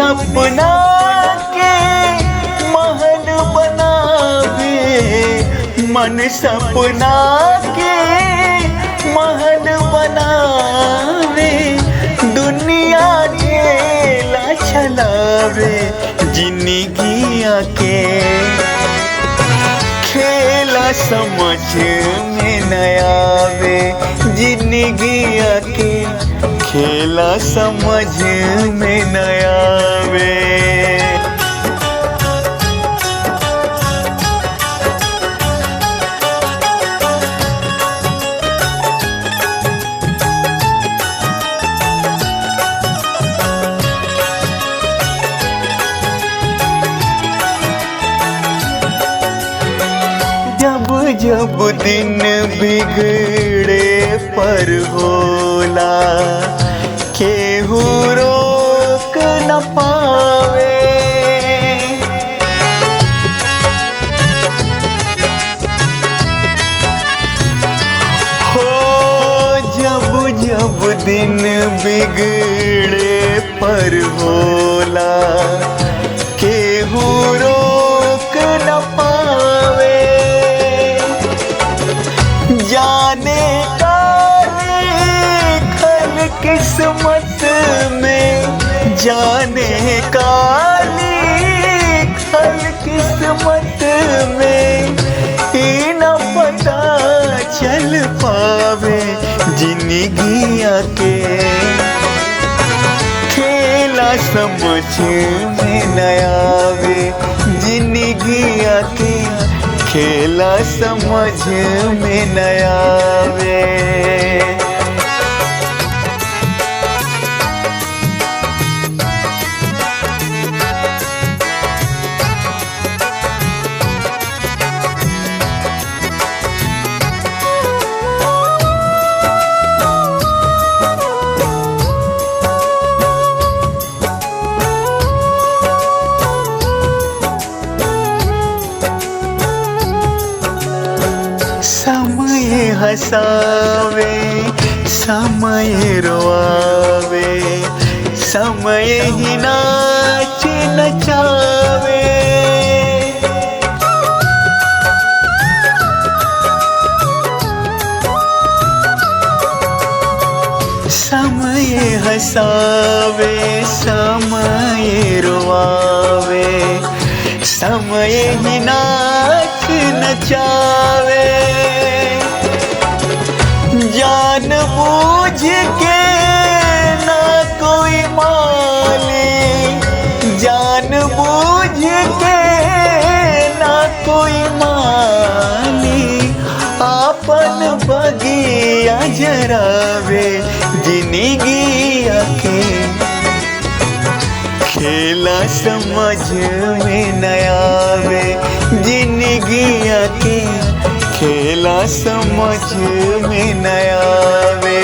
सपना के महल बनावे, मन सपना के महल बनावे, दुनिया खेला चलावे, जिंदगिया के खेला समझ में न आवे, जिंदगिया के खेला समझ में न आवे। जब जब दिन बिगड़े पर होला, केहू रोक न पावे, हो जब जब दिन बिगड़े पर होला, केहू रोक न पावे, जाने काली खल किस्मत में, जाने काली खल किस्मत में, ई न पता चल पावे, जिंदगिया के खेला समझ में न आवे, जिंदगिया के खेला समझ में न आवे। समय हसावे, समय रोआवे, समय ही नाच नचावे, समय हसावे, समय रोआवे, समय ही नाच नचावे, जान बूझ के ना कोई माली, जान बूझ के ना कोई माली, आपन बगिया जरावे, जिंदगिया के खेला समझ में न आवे, जिंदगिया के खेला समझ में न आवे।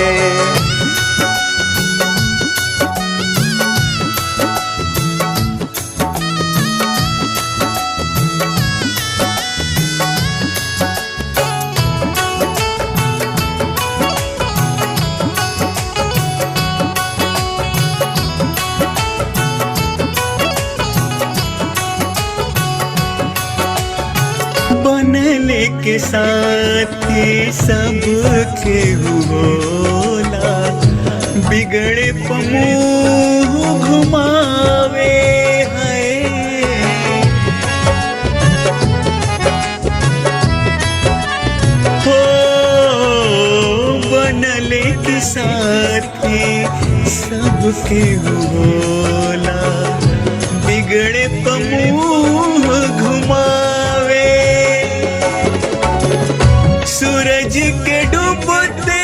बनले के साथी सबके होला, बिगड़े पमुँह घुमावे है, हो बनले के साथी सबके होला, बिगड़े पमुँह घुमावे, सूरज के डूबते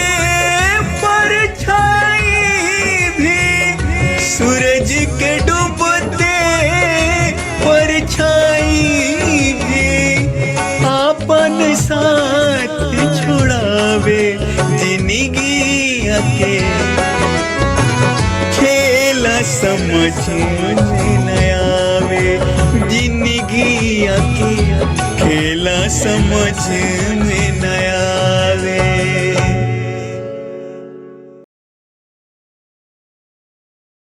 परछाई भी, सूरज के डूबते परछाई भी, आपन साथ छोड़ावे, जिंदगिया के खेला समझ में न आवे, जिंदगिया के खेला समझ में न